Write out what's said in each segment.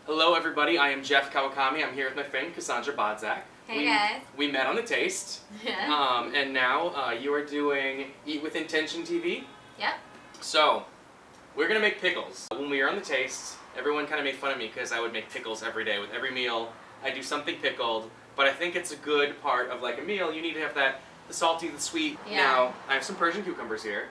Hello everybody, I am Jeff Kawakami. I'm here with my friend Cassandra Bodzak. Hey guys. We met on The Taste. Yeah. And now you are doing Eat with Intention TV. Yep. So, we're going to make pickles. When we were on The Taste, everyone kind of made fun of me because I would make pickles every day. With every meal, I do something pickled. But I think it's a good part of like a meal. You need to have that, the salty, the sweet. Yeah. Now, I have some Persian cucumbers here.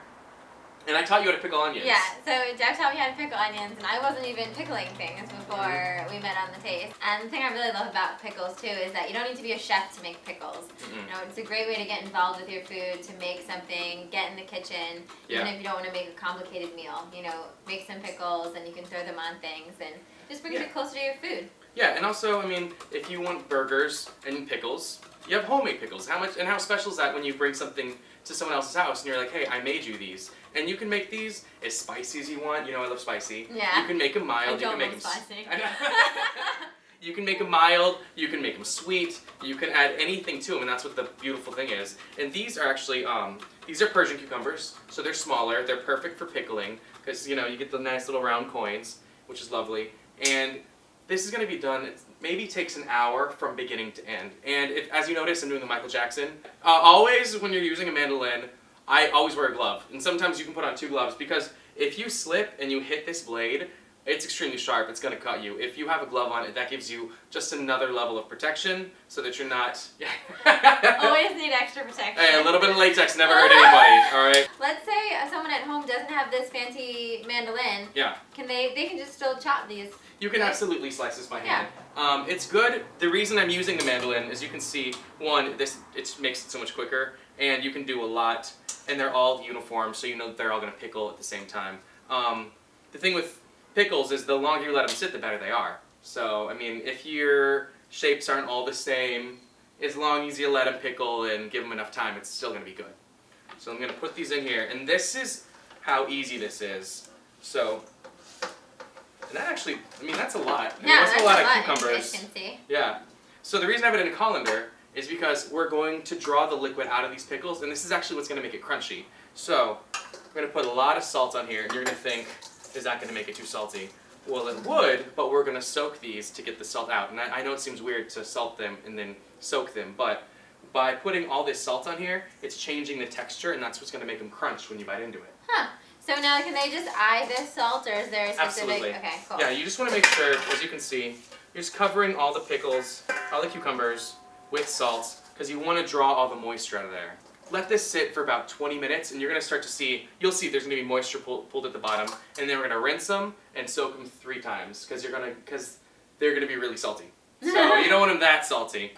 And I taught you how to pickle onions. Yeah, so Jeff taught me how to pickle onions, and I wasn't even pickling things before we met on The Taste. And the thing I really love about pickles, too, is that you don't need to be a chef to make pickles. You know, it's a great way to get involved with your food, to make something, get in the kitchen, even if you don't want to make a complicated meal. You know, make some pickles, and you can throw them on things, and just brings you closer to your food. Yeah, and also, I mean, if you want burgers and pickles, you have homemade pickles. How special is that when you bring something to someone else's house and you're like, hey, I made you these. And you can make these as spicy as you want. You know I love spicy. Yeah. You can make them mild. I don't you can make love them spicy. You can make them mild. You can make them sweet. You can add anything to them, and that's what the beautiful thing is. And these are actually, these are Persian cucumbers, so they're smaller. They're perfect for pickling because, you know, you get the nice little round coins, which is lovely. And this is going to be done, it maybe takes an hour from beginning to end. And if, as you notice, I'm doing the Michael Jackson. Always, when you're using a mandolin, I always wear a glove. And sometimes you can put on 2 gloves because if you slip and you hit this blade, it's extremely sharp. It's going to cut you. If you have a glove on it, that gives you just another level of protection so that you're not... Always need extra protection. Hey, a little bit of latex never hurt anybody, alright? Let's say someone at home doesn't have this fancy mandolin. Yeah. They can just still chop these. You can absolutely slice this by hand. It's good. The reason I'm using the mandolin is you can see, one, it makes it so much quicker, and you can do a lot, and they're all uniform, so you know that they're all going to pickle at the same time. The thing with pickles is the longer you let them sit, the better they are. So, I mean, if your shapes aren't all the same, as long as you let them pickle and give them enough time, it's still going to be good. So I'm going to put these in here, and this is how easy this is. So, and that actually, I mean, that's a lot. I mean, that's a lot of cucumbers. As you can see. Yeah. So the reason I have it in a colander is because we're going to draw the liquid out of these pickles, and this is actually what's going to make it crunchy. So, we're going to put a lot of salt on here, and you're going to think, is that going to make it too salty? Well, it would, but we're going to soak these to get the salt out. And I know it seems weird to salt them and then soak them, but by putting all this salt on here, it's changing the texture, and that's what's going to make them crunch when you bite into it. Huh. So now can they just eye this salt, or is there a specific... Absolutely. Okay, cool. Yeah, you just want to make sure, as you can see, you're just covering all the pickles, all the cucumbers with salt, because you want to draw all the moisture out of there. Let this sit for about 20 minutes, and you're going to start to see, you'll see there's going to be moisture pulled at the bottom, and then we're going to rinse them and soak them 3 times, because they're going to be really salty. So you don't want them that salty.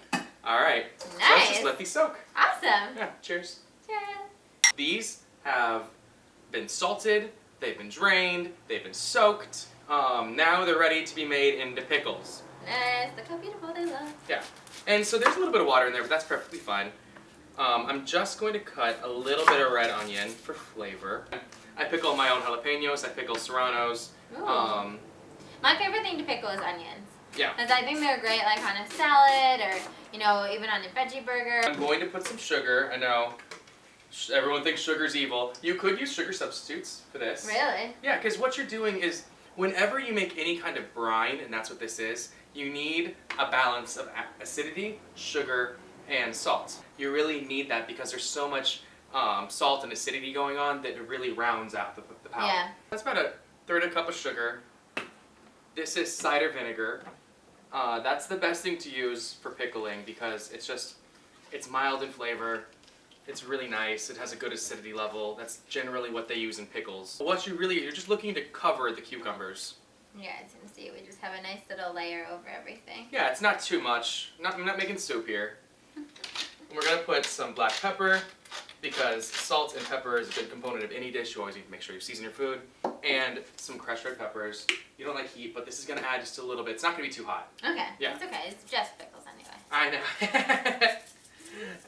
All right. Nice. So let's just let these soak. Awesome. Yeah, cheers. Cheers. These have been salted, they've been drained, they've been soaked. Now they're ready to be made into pickles. Nice. Look how beautiful they look. Yeah. And so there's a little bit of water in there, but that's perfectly fine. I'm just going to cut a little bit of red onion for flavor. I pickle my own jalapenos, I pickle serranos. My favorite thing to pickle is onions. Yeah. Because I think they're great like on a salad or, you know, even on a veggie burger. I'm going to put some sugar. I know everyone thinks sugar's evil. You could use sugar substitutes for this. Really? Yeah, because what you're doing is whenever you make any kind of brine, and that's what this is, you need a balance of acidity, sugar, and salt. You really need that because there's so much salt and acidity going on that it really rounds out the palate. Yeah. That's about 1/3 cup of sugar. This is cider vinegar. That's the best thing to use for pickling because it's mild in flavor. It's really nice. It has a good acidity level. That's generally what they use in pickles. You're just looking to cover the cucumbers. Yeah, as you can see, we just have a nice little layer over everything. Yeah, it's not too much. I'm not making soup here. We're going to put some black pepper because salt and pepper is a good component of any dish. You always need to make sure you season your food. And some crushed red peppers. You don't like heat, but this is going to add just a little bit. It's not going to be too hot. Okay. Yeah. It's okay. It's just pickles anyway. I know.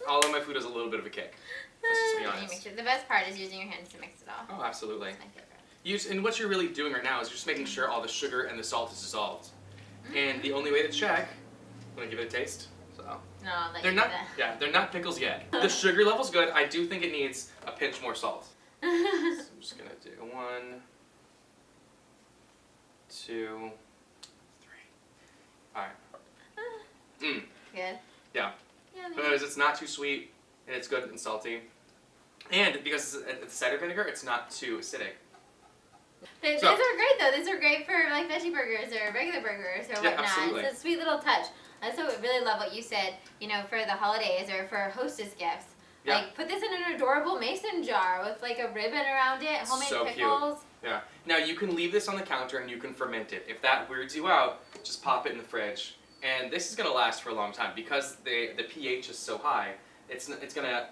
All of my food has a little bit of a kick. Let's just be honest. The best part is using your hands to mix it all. Oh, absolutely. That's my favorite. And what you're really doing right now is just making sure all the sugar and the salt is dissolved. And the only way to check, want to give it a taste? So. No, I'll let They're you not. do that. Yeah, they're not pickles yet. The sugar level's good. I do think it needs a pinch more salt. So I'm just gonna do 1, 2, 3. it's not too sweet and it's good and salty. And because it's cider vinegar, it's not too acidic. These are great though. These are great for like veggie burgers or regular burgers or whatnot. Absolutely. It's a sweet little touch. I also really love what you said, for the holidays or for hostess gifts. Yeah. Like, put this in an adorable mason jar with like a ribbon around it, homemade So pickles. cute. Yeah. Now you can leave this on the counter and you can ferment it. If that weirds you out, just pop it in the fridge. And this is gonna last for a long time because the pH is so high. It's gonna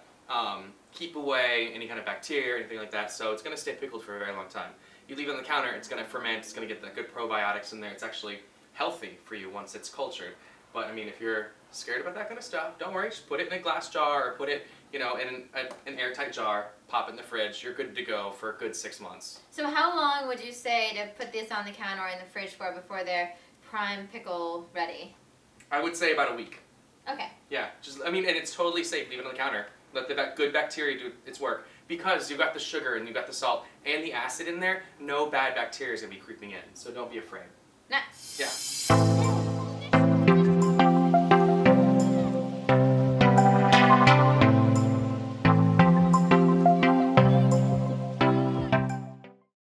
keep away any kind of bacteria or anything like that. So it's gonna stay pickled for a very long time. You leave it on the counter, it's gonna ferment. It's gonna get the good probiotics in there. It's actually healthy for you once it's cultured. But I mean, if you're scared about that kind of stuff, don't worry. Just put it in a glass jar or put it, in an airtight jar. Pop it in the fridge. You're good to go for a good 6 months. So how long would you say to put this on the counter or in the fridge for before they're prime pickle ready? I would say about a week. Okay. Yeah, and it's totally safe. Leave it on the counter. Let the good bacteria do its work. Because you've got the sugar and you've got the salt and the acid in there, no bad bacteria is going to be creeping in. So don't be afraid. Nice. Yeah.